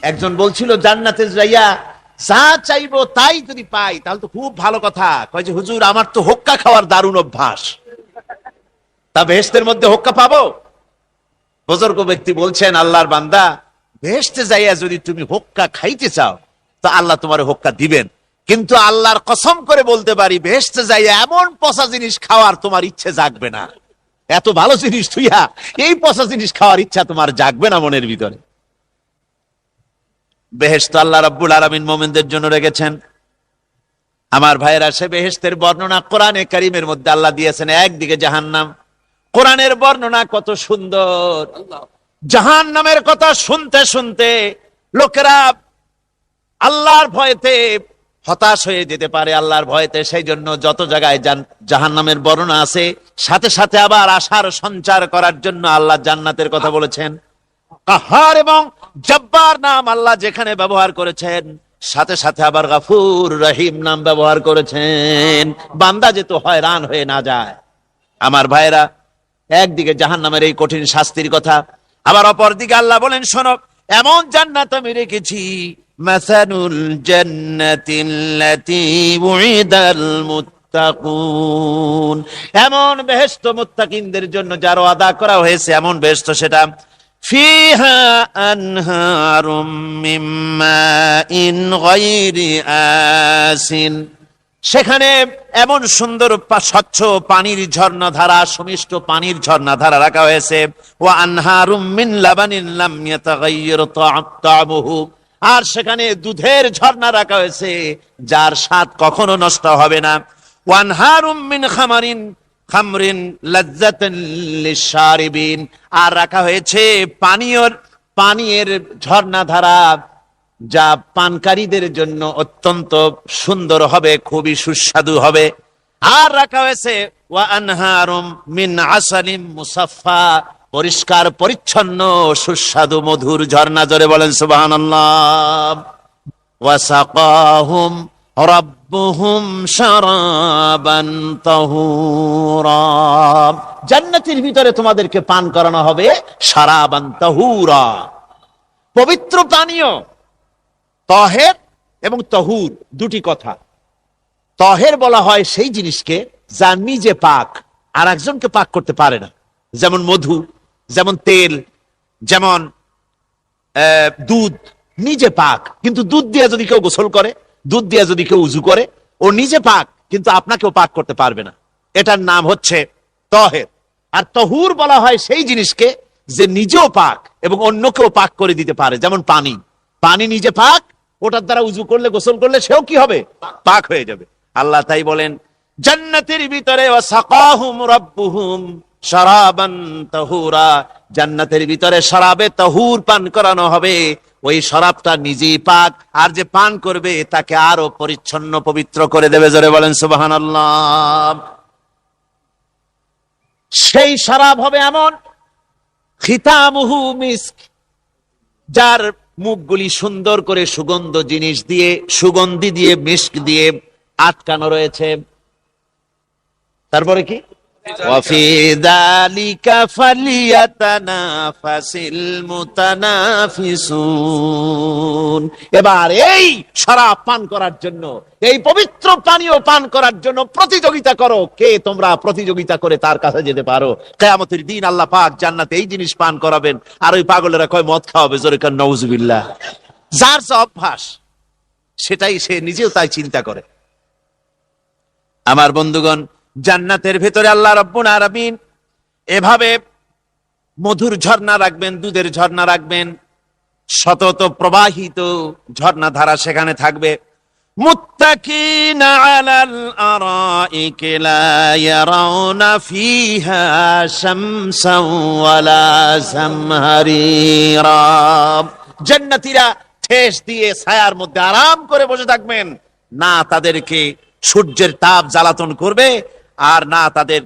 একজন বলছিল জান্নাতে যাইয়া যা চাইবো তাই যদি পাই তাহলে তো খুব ভালো কথা। কয় যে হুজুর আমার তো হোক্কা খাওয়ার দারুণ অভ্যাস, তা বেহেশতের মধ্যে হোক্কা পাবো? বুজুর্গ ব্যক্তি বলছেন, আল্লাহর বান্দা, বেহেশতে যাইয়া যদি তুমি হোক্কা খাইতে চাও তো আল্লাহ তোমার হোক্কা দিবেন, কিন্তু আল্লাহর কসম করে বলতে পারি বেহেশতে যাইয়া এমন পচা জিনিস খাওয়ার তোমার ইচ্ছে জাগবে না। এত ভালো জিনিস তুইয়া এই পচা জিনিস খাওয়ার ইচ্ছা তোমার জাগবে না মনের ভিতরে। বেহেশত আল্লাহ রাব্বুল আলামিন মুমিনদের জন্য রেখেছেন। আমার ভাইয়েরা, সে বেহেশতের বর্ণনা কোরআনে কারীমের মধ্যে আল্লাহ দিয়েছেন। একদিকে জাহান্নাম, কোরআনের বর্ণনা কত সুন্দর। জাহান্নামের কথা শুনতে শুনতে লোকেরা আল্লাহর ভয়েতে হতাশ হয়ে যেতে পারে, আল্লাহর ভয়েতে। সেই জন্য যত জায়গায় জাহান্নামের বর্ণনা আছে, সাথে সাথে আবার আশার সঞ্চার করার জন্য আল্লাহ জান্নাতের কথা বলেছেন। কাহার এবং জব্বার নাম আল্লাহ যেখানে ব্যবহার করেছেন, সাথে সাথে আবার গাফুর রহিম নাম ব্যবহার করেছেন, বান্দা যেন হয়রান হয়ে না যায়। আমার ভাইরা, একদিকে জাহান্নামের এই কঠিন শাস্তির কথা, আবার অপর দিকে আল্লাহ বলেন, শোনো, এমন জান্নাত আমি রেখেছি, মাসানুল জান্নাতিল্লাতী উইদাল মুত্তাকুন, এমন বেহেশত মুত্তাকিনদের জন্য যার ওয়াদা করা হয়েছে, এমন বেহেশত সেটা ফিহা আনহারুম মিন মাইন গায়রি আসিন, সেখানে এমন সুন্দর স্বচ্ছ পানির ঝর্ণাধারা, সুমিষ্ট পানির ঝর্ণাধারা রাখা হয়েছে। ওয়া আনহারুম মিন লাবানিন লাম ইয়াতাগায়্যার তা'আমুহু, আর সেখানে দুধের ঝর্ণা রাখা হয়েছে যার স্বাদ কখনো নষ্ট হবে না। ওয়া আনহারুম মিন খামরিন লাজ্জাতান লিশারিবিন, আর রাখা হয়েছে পানীয়ের ঝর্ণাধারা যা পানকারীদের জন্য অত্যন্ত সুন্দর হবে, খুবই সুস্বাদু হবে। আর রাখা হয়েছে ওয়া আনহারুম মিন আসালিম মুসাফফা, পরিষ্কার পরিচ্ছন্ন সুস্বাদু মধুর ঝর্ণা। জোরে বলেন সুবহানাল্লাহ। ওয়া সাকাহুম রাব্বুহুম শারাবান তাহুরা, জান্নাতের ভিতরে তোমাদেরকে পান করানো হবে শারাবান তাহুরা, পবিত্র পানীয়। তাহের এবং তাহুর দুটি কথা। তাহের বলা হয় সেই জিনিসকে যা নিজে পাক আর একজনকে পাক করতে পারে না, যেমন মধু, যেমন তেল, যেমন দুধ নিজে পাক, কিন্তু দুধ দিয়ে যদি কেউ গোসল করে, দুধ দিয়ে যদি কেউ উজু করে, ও নিজে পাক কিন্তু আপনাকেও পাক করতে পারবে না। এটার নাম হচ্ছে তাহের। আর তাহুর বলা হয় সেই জিনিসকে যে নিজেও পাক এবং অন্যকেও পাক করে দিতে পারে, যেমন পানি। পানি নিজে পাক, ওটার দ্বারা উজু করলে, গোসল করলে সেও কি হবে? পাক হয়ে যাবে। আল্লাহ তাই বলেন জান্নাতের ভিতরে ওয়াসাকাহুম রাব্বুহুম শারাবান তাহুরা, জান্নাতের ভিতরে শরাবে তাহুর পান করানো হবে। ওই শরাবটা নিজেই পাক, আর যে পান করবে তাকে আরো পরিচ্ছন্ন পবিত্র করে দেবে। জোরে বলেন সুবহানাল্লাহ। সেই শরাব হবে এমন, খিতামুহু মিস্ক, যার মুখগুলি সুন্দর করে সুগন্ধি দিয়ে মিস্ক দিয়ে আটকানো রয়েছে। তারপরে কি? ওয়াফি যালিকা ফালিয়াতানাফাসিল মুতানাফিসুন, এবার এই শরাব পান করার জন্য, এই পবিত্র পানীয় পান করার জন্য প্রতিযোগিতা করো। কে তোমরা প্রতিযোগিতা করে তার কাছে যেতে পারো? কিয়ামতের দিন আল্লাহ পাক জান্নাতে এই জিনিস পান করাবেন, আর ওই পাগলেরা কয় মদ খাওয়াবে। জোরে কান নাউজুবিল্লাহ। যার যা অভ্যাস সেটাই সে নিজেও তাই চিন্তা করে। আমার বন্ধুগণ, জান্নাতের ভেতরে আল্লাহ রাব্বুল আলামিন এভাবে মধুর ঝর্ণা রাখবেন, দুধের ঝর্ণা রাখবেন, সতত প্রবাহিত ঝর্ণা ধারা সেখানে থাকবে। মুত্তাকিনা আলাল আরাইকি লা ইয়ারাউনা ফিহা শামসান ওয়ালা জামহারিরা, জান্নাতীরা ঠেস দিয়ে ছায়ার মধ্যে আরাম করে বসে থাকবেন, না তাদেরকে সূর্যের তাপ জ্বালাতন করবে, আর না তাদের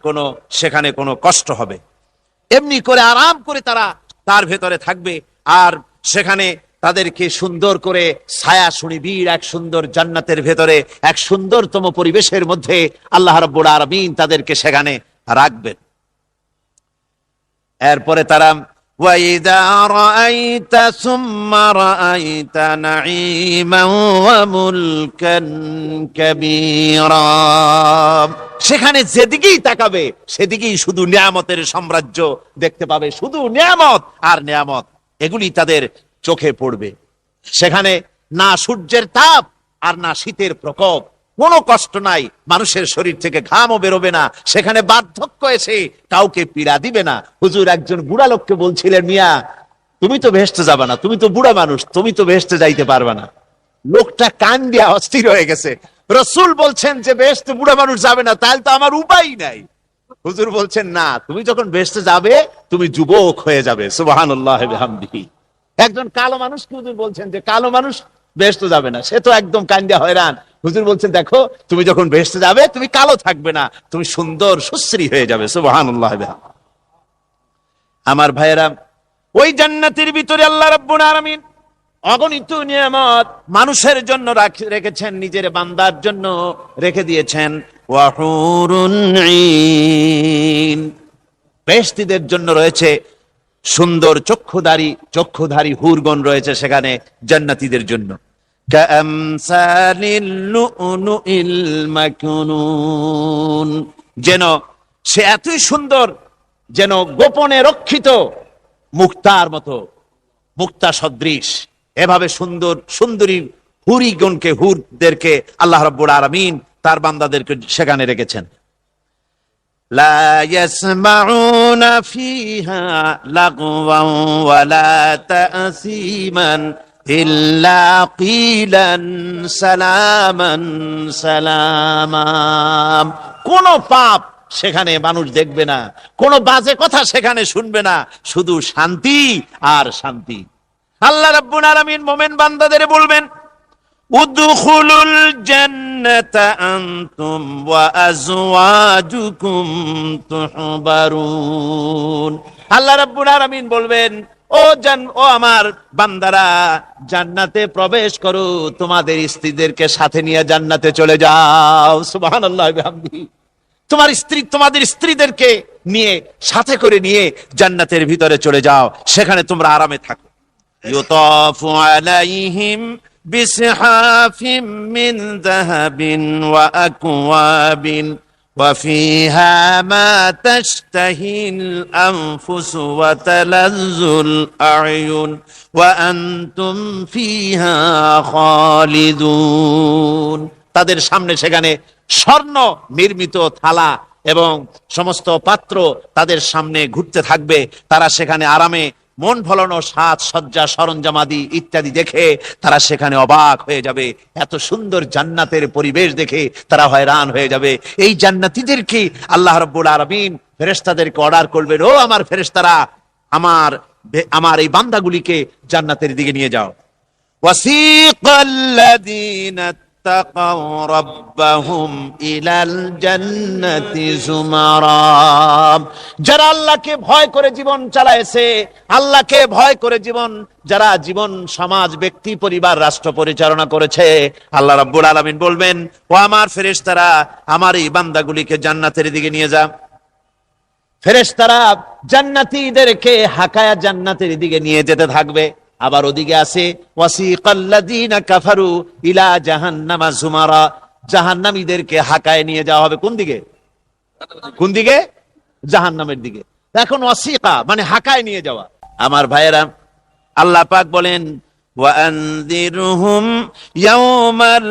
সেখানে কোনো কষ্ট হবে। এমনি করে আরাম করে তারা তার ভেতরে থাকবে, আর সেখানে তাদেরকে সুন্দর করে ছায়া সুনিবিড় এক সুন্দর জান্নাতের ভেতরে এক সুন্দরতম পরিবেশের মধ্যে আল্লাহ রাব্বুল আলামিন তাদেরকে সেখানে রাখবেন। এরপরে তারা وَإِذَا رَأَيْتَ ثُمَّ رَأَيْتَ نَعِيمًا وَمُلْكًا كَبِيرًا। সেখানে যেদিকেই তাকাবে সেদিকেই শুধু নিয়ামতের সাম্রাজ্য দেখতে পাবে, শুধু নিয়ামত আর নিয়ামত, এগুলি তাদের চোখে পড়বে। সেখানে না সূর্যের তাপ আর না শীতের প্রকোপ, কোনো কষ্ট নাই, মানুষের শরীর থেকে ঘামও বেরোবে না, সেখানে বার্ধক্য এসে কাউকে পীড়া দিবে না। হুজুর একজন বুড়া লোককে বলছিলেন, মিয়া তুমি তো ভেস্তে যাবে না, তুমি তো বুড়া মানুষ, তুমি তো ভেস্তে যাইতে পারবে না। লোকটা কান দিয়া অস্থির হয়ে গেছে। রসুল বলছেন যে ভেস্তে বুড়া মানুষ যাবে না, তাহলে তো আমার উপায় নাই। হুজুর বলছেন না, তুমি যখন ভেস্তে যাবে তুমি যুবক হয়ে যাবে। সুবহানাল্লাহ ওয়া বিহামদিহি। একজন কালো মানুষকে হুজুর বলছেন যে কালো মানুষ বেহেশতে যাবে না, সে তো একদম কান্দিয়া হয়রান। হুজুর বলছেন দেখো, তুমি যখন বেহেশতে যাবে তুমি কালো থাকবে না, তুমি সুন্দর সুশ্রী হয়ে যাবে। সুবহানাল্লাহ। আমার ভাইয়েরা, ওই জান্নাতের ভিতরে আল্লাহ রাব্বুল আলামিন অগণিত নিয়ামত মানুষের জন্য রেখেছেন, নিজের বান্দার জন্য রেখে দিয়েছেন। ওয়া হুরুন ঈন, বেহেশতীদের জন্য রয়েছে সুন্দর চক্ষুধারী হুরগণ রয়েছে সেখানে জান্নাতীদের জন্য। কামসালিল লুউলুইল মাকনুন, যেন সে এতই সুন্দর, যেন গোপনে রক্ষিত মুক্তার মতো, মুক্তা সদৃশ। এভাবে সুন্দর সুন্দরী হুরদেরকে আল্লাহ রাব্বুল আলামিন তার বান্দাদেরকে সেখানে রেখেছেন। লা ইয়াসমাউনা ফিহা লাগওয়ান ওয়ালা তাসীমান ইল্লা কিলান সালামান সালামা। কোন পাপ সেখানে মানুষ দেখবে না, কোন বাজে কথা সেখানে শুনবে না, শুধু শান্তি আর শান্তি। আল্লাহ রাব্বুল আলামিন মুমিন বান্দাদের বলবেন, উদখুলুল জান্নাতা আনতুম ওয়া আজওয়াজুকুম তুহবারুন। আল্লাহ রাব্বুল আলামিন বলবেন, ও আমার বান্দারা, জান্নাতে প্রবেশ করো, তোমাদের স্ত্রীদেরকে সাথে নিয়ে জান্নাতে চলে যাও। সুবহানাল্লাহ ওয়া বিহামদিহি। তোমাদের স্ত্রীদেরকে নিয়ে, সাথে করে নিয়ে জান্নাতের ভিতরে চলে যাও, সেখানে তোমরা আরামে থাকো। ইউতাফু আলাইহিম বিসহাফিম মিন যাহাবিন ওয়া আকওয়াবিন ওয়া ফিহা মা তাশতাহিল আনফুসু ওয়া তালাজ্জুল আ'য়ুন ওয়া আনতুম ফিহা খালিদুন। তাদের সামনে সেখানে স্বর্ণ নির্মিত থালা এবং সমস্ত পাত্র তাদের সামনে ঘুরতে থাকবে। তারা সেখানে আরামে মন ভোলানো সাজ সজ্জা সরঞ্জামাদি ইত্যাদি দেখে তারা সেখানে অবাক হয়ে যাবে। এত সুন্দর জান্নাতের পরিবেশ দেখে তারা হয়রান হয়ে যাবে। এই জান্নাতীদেরকে আল্লাহ রাব্বুল আলামিন ফেরেশতাদেরকে অর্ডার করবেন, ও আমার ফেরেশতারা, আমার এই বান্দাগুলিকে জান্নাতের দিকে নিয়ে যাও। ওয়াসিকাল্লাযীনা তাকাউ রাব্বাহুম ইলাল জান্নাতি যুমারা। যারা আল্লাহকে ভয় করে জীবন চালায়েছে, আল্লাহকে ভয় করে যারা জীবন সমাজ ব্যক্তি পরিবার রাষ্ট্র পরিচালনা করেছে, আল্লাহ রাব্বুল আলামিন বলবেন, ও আমার ফেরেশতারা, আমার এই বান্দাগুলিকে জান্নাতের দিকে নিয়ে যা। ফেরেশতারা জান্নাতীদেরকে হাকায়া জান্নাতের দিকে নিয়ে যেতে থাকবে। আবার ওদিকে আছে ওয়াসিকাল্লাযীনা কাফারু ইলা জাহান্নামা যুমারা, জাহান্নামীদেরকে হাকায় নিয়ে যাওয়া হবে কোন দিকে? জাহান্নামের দিকে। এখন ওয়াসিকা মানে হাকায় নিয়ে যাওয়া। আমার ভাইয়েরা, আল্লাহ পাক বলেন, ওয়া আনযিরহুম ইয়াওমাল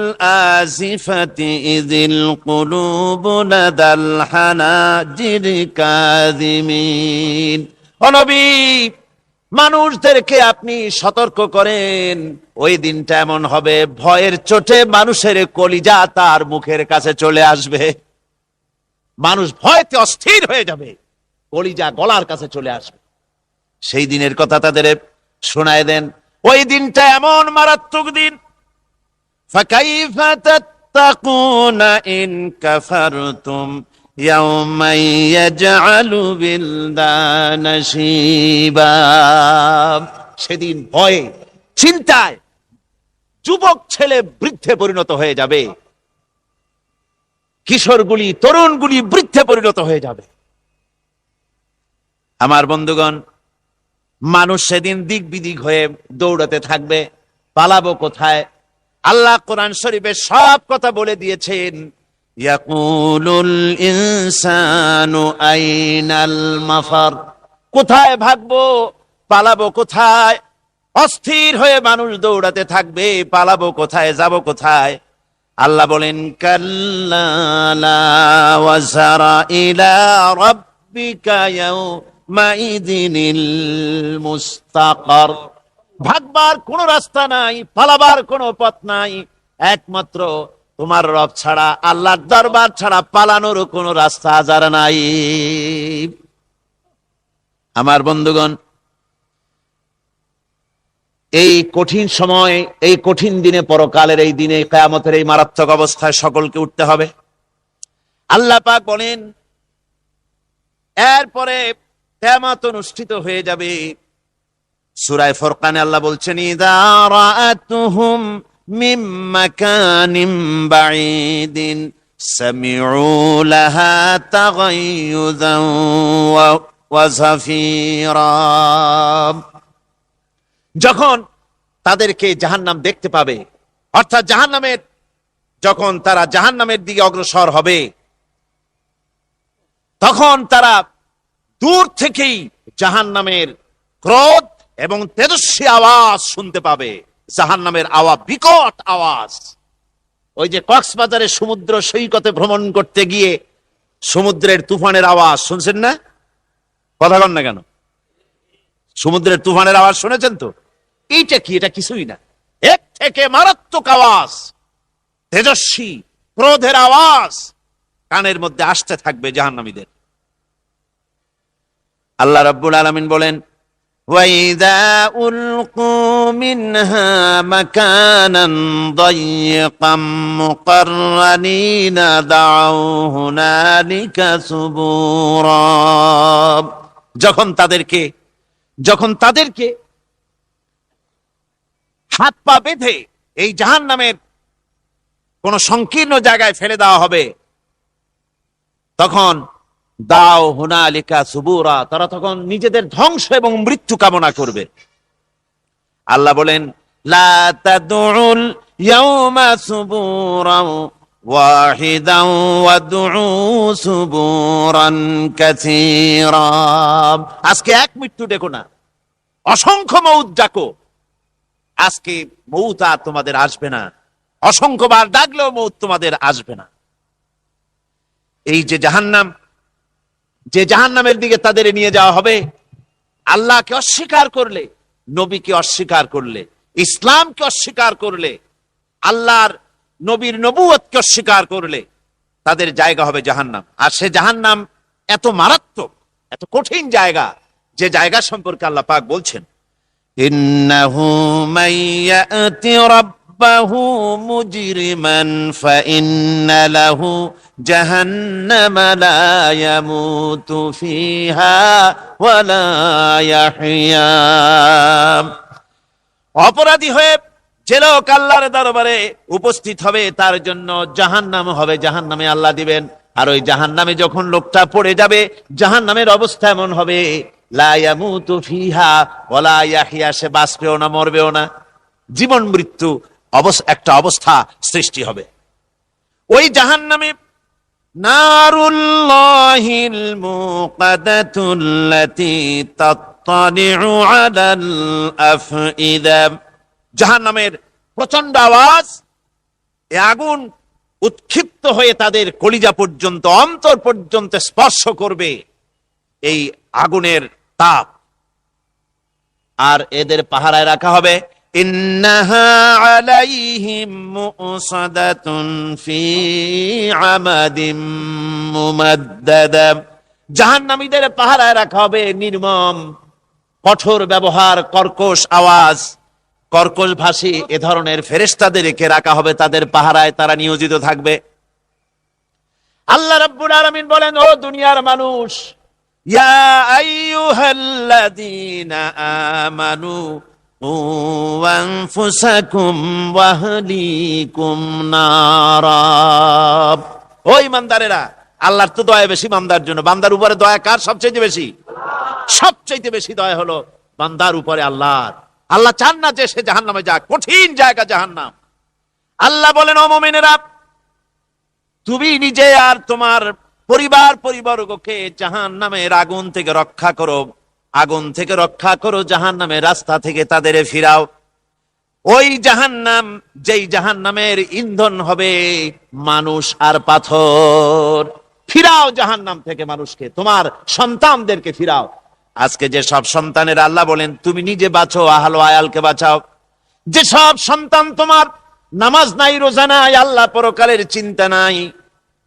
আজিফাতি ইযিল কুলুবু লাদাল হানাজির কাযিমিন। ও নবী, মানুষদেরকে আপনি সতর্ক করেন, ওই দিনটা এমন হবে, ভয়ের চোটে মানুষের কলিজা তার মুখের কাছে চলে আসবে। মানুষ ভয়তে অস্থির হয়ে যাবে, কলিজা গলার কাছে চলে আসবে। সেই দিনের কথা তাদের শোনায় দেন। ওই দিনটা এমন মারাত্মক দিন, ফাকাইফা তাত্তাকুনা ইন কাফারতুম ইয়াওমান ইয়াজআলু বিলদানা শিবা। সেদিন ভয়ে চিন্তায় যুবক ছেলে বৃদ্ধে পরিণত হয়ে যাবে, কিশোরগুলি তরুণগুলি বৃদ্ধে পরিণত হয়ে যাবে। আমার বন্ধুগণ, মানুষ সেদিন দিক বিদিক হয়ে দৌড়াতে থাকবে, পালাবো কোথায়? আল্লাহ কোরআন শরীফে সব কথা বলে দিয়েছেন। ইয়াকুলুল ইনসানু আইনাল মাফার, কোথায় ভাগবো, পালাবো কোথায়? অস্থির হয়ে মানুষ দৌড়াতে থাকবে, পালাবো কোথায়, যাব কোথায়? আল্লাহ বলেন কাল্লা লা ওয়াজারা ইলা রাব্বিকা ইয়াউমাইযিনিল মুস্তাকার, ভাগবার কোনো রাস্তা নাই, পালাবার কোনো পথ নাই, একমাত্র তোমার রব ছাড়া, আল্লাহর দরবার ছাড়া পালানোর কোনো রাস্তা যার নাই। আমার বন্ধুগণ, এই কঠিন সময়, এই কঠিন দিনে, পরকালের এই দিনে, কিয়ামতের এই মারাত্মক অবস্থায় সকলকে উঠতে হবে। আল্লাহ পাক বলেন এরপরে কিয়ামত অনুষ্ঠিত হয়ে যাবে। সূরা ফুরকানে আল্লাহ বলছেন ইযা রাআতুহুম মিন মাকানিন বাঈদিন সামিউ লাহা তাগায়ুযান ওয়া যাফীরা, যখন তাদেরকে জাহান্নাম দেখতে পাবে, অর্থাৎ জাহান্নামের, যখন তারা জাহান্নামের দিকে অগ্রসর হবে, তখন তারা দূর থেকেই জাহান্নামের ক্রোধ এবং তেজস্বী আওয়াজ শুনতে পাবে। জাহান্নামের আওয়াজ, বিকট আওয়াজ। ওই যে কক্সবাজারে সমুদ্র সৈকতে ভ্রমণ করতে গিয়ে সমুদ্রের তুফানের আওয়াজ শুনছেন না? কথা বলেন না কেন? সমুদ্রের তুফানের আওয়াজ শুনেছেন তো? এইটা কি? এটা কিছুই না, এর থেকে মারাত্মক আওয়াজ, তেজস্বী ক্রোধের আওয়াজ কানের মধ্যে আসতে থাকবে জাহান্নামীদের। আল্লাহ রাব্বুল আলামিন বলেন ওয়াইদা উলকু মিনহা মাকানান দায়্যিকাম মুকাররানিনা দাউ হুনালিকা সুবুরা, যখন তাদেরকে হাত পা বেঁধে এই জাহান্নামের কোন সংকীর্ণ জায়গায় ফেলে দেওয়া হবে, তখন দাও হুনালিকা সুবুরা, তারা তখন নিজেদের ধ্বংস এবং মৃত্যু কামনা করবে। আল্লাহ বলেন লা তাদউল ইয়াউমা সুবুরান ওয়াহিদান ওয়াদউ সুবুরান কাসীরা, আজকে এক মৃত্যু ডেকো না, অসংখ্য মউত ডাকো। আজকে মউত আর তোমাদের আসবে না, অসংখ্যবার ডাকলেও মউত তোমাদের আসবে না। এই যে জাহান্নাম, যে জাহান্নামের দিকে তাদের নিয়ে যাওয়া হবে, আল্লাহকে অস্বীকার করলে, নবীকে অস্বীকার করলে, ইসলামকে অস্বীকার করলে, আল্লাহর নবীর নবুয়তকে অস্বীকার করলে তাদের জায়গা হবে জাহান্নাম। আর সে জাহান্নাম এত মারাত্মক, এত কঠিন জায়গা, যে জায়গা সম্পর্কে আল্লাহ পাক বলছেন ইন্নাহু মাইয়াতি রাব্বাহু মুজরিমান ফাইন্না লাহু জাহান্নামা লা ইয়ামুতু ফিহা ওয়া লা ইয়াহইয়া, অপরাধী হয়ে যে লোক আল্লাহর দরবারে উপস্থিত হবে তার জন্য জাহান্নাম হবে, জাহান্নামে আল্লাহ দিবেন। আর ওই জাহান্নামে যখন লোকটা পড়ে যাবে, জাহান্নামের অবস্থা এমন হবে লা ইয়ামুতু ফিহা ওয়া লা ইয়াহইয়া, সে বাঁচবেও না, মরবেও না, জীবন মৃত্যু একটা অবস্থা সৃষ্টি হবে। ওই জাহান্নামে নারুল্লাহিল মুকাদাতুল্লাতী তাত্তালিউ আলাল আফইদা, জাহান্নামের প্রচন্ড আওয়াজ, এ আগুন উৎক্ষিপ্ত হয়ে তাদের কলিজা পর্যন্ত, অন্তর পর্যন্ত স্পর্শ করবে এই আগুনের তাপ। আর এদের পাহারায় রাখা হবে ইন্নাহা আলাইহিম মুসাদাতুন ফি আমাদিম মুমাদ্দাদা, জাহান্নামীদের পাহারায় রাখা হবে নির্মম, কঠোর ব্যবহার, কর্কশ আওয়াজ, কর্কশ ভাষী এ ধরনের ফেরেশতাদেরকে রাখা হবে তাদের পাহারায়, তারা নিয়োজিত থাকবে। আল্লাহ রাব্বুল আলামিন বলেন, ও দুনিয়ার মানুষ, ইয়া আইয়ুহাল্লাযীনা আমানু কু আনফুসাকুম ওয়া আহলিকুম নারা, ও ঈমানদারেরা, আল্লাহর তো দয়া বেশি বান্দার জন্য। বান্দার উপরে দয়া কার সবচেয়ে বেশি? সবচেয়ে বেশি দয়া হলো বান্দার উপরে আল্লাহর। আল্লাহ চান না যে সে জাহান্নামে যাক, কঠিন জায়গা জাহান্নাম। আল্লাহ বলেন, ও মুমিনেরা, তুমি নিজে আর তোমার পরিবারবর্গকে জাহান্নামের আগুন থেকে রক্ষা করো, আগুন থেকে রক্ষা করো, জাহান্নামের রাস্তা থেকে তাদের ফিরাও। ওই জাহান্নাম, যেই জাহান্নামের ইন্ধন হবে মানুষ আর পাথর। ফিরাও জাহান্নাম থেকে মানুষকে, তোমার সন্তানদেরকে ফিরাও। আজকে যে সব সন্তানের আল্লাহ বলেন তুমি নিজে বাঁচো, আহল আয়ালকে বাঁচাও। যে সব সন্তান তোমার নামাজ নাই, রোজা নাই, আল্লাহ পরকালের চিন্তা নাই,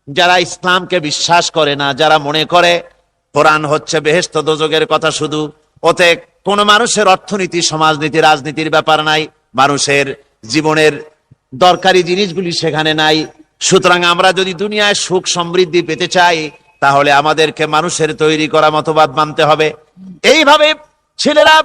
যারা ইসলামকে বিশ্বাস করে না, যারা মনে করে কোরআন হচ্ছে বেহেশত দোজখের কথা শুধু, ওতে কোন মানুষের অর্থনীতি, সমাজনীতি, রাজনীতির ব্যাপার নাই, মানুষের জীবনের দরকারি জিনিসগুলি সেখানে নাই। সুতরাং আমরা যদি দুনিয়ায় সুখ সমৃদ্ধি পেতে চাই, তাহলে আমাদেরকে মানুষের তৈরি করা মতবাদ মানতে হবে। এইভাবে ছেলেরা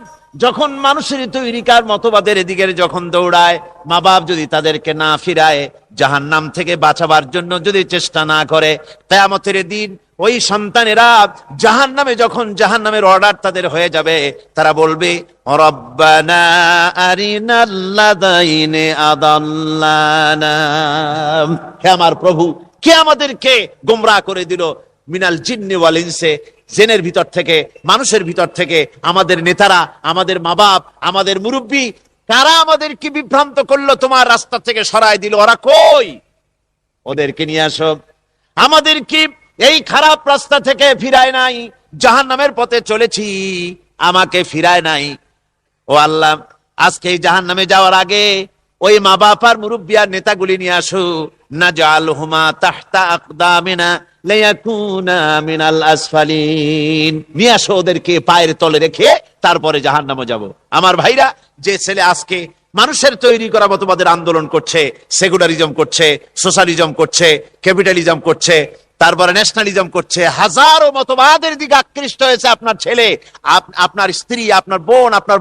যখন মানুষের তৈরিকার মতবাদের এদিকে যখন দৌড়ায়, মা বাপ যদি তাদেরকে না ফিরায়, জাহান্নাম থেকে বাঁচাবার জন্য যদি চেষ্টা না করে, কিয়ামতের দিন ওই সন্তানেরা জাহান্নামে, যখন জাহান্নামের অর্ডার তাদের হয়ে যাবে, তারা বলবে, রব্বানা আরিনাল্লাযাইনি আদাল্লানা, হে আমার প্রভু, কে আমাদেরকে গোমরাহ করে দিল, মিনাল জিন্নি ওয়াল ইনসি, জিনের ভিতর থেকে, মানুষের ভিতর থেকে, আমাদের নেতারা, আমাদের মা বাপ, আমাদের মুরব্বী, কারা আমাদেরকে বিভ্রান্ত করলো, তোমার রাস্তা থেকে সরায় দিল, ওরা কই? ওদেরকে নিয়ে আসো। আমাদেরকে এই খারাপ রাস্তা থেকে ফিরায় নাই, জাহান্নামের পথে চলেছি, আমাকে ফিরায় নাই। ও আল্লাহ, আজকে এই জাহান্নামে যাওয়ার আগে ওই মা বাপ আর মুরব্বী আর নেতাগুলি নিয়ে আসো। নাজআলহুমা তাহতা আকদামিনা লিয়াকুনা মিনাল আসফালিন, নিয়ে আসো ওদেরকে পায়ের তলে রেখে তারপরে জাহান্নামে যাব। আমার ভাইরা, যে ছেলে আজকে মানুষের তৈরি করা মতবাদের আন্দোলন করছে, সেকুলারিজম করছে, সোশ্যালিজম করছে, ক্যাপিটালিজম করছে, তারপরে ন্যাশনালিজম করছে, হাজারো মতবাদের দিকে আকৃষ্ট হয়েছে আপনার ছেলে, আপনার স্ত্রী, আপনার বোন, আপনার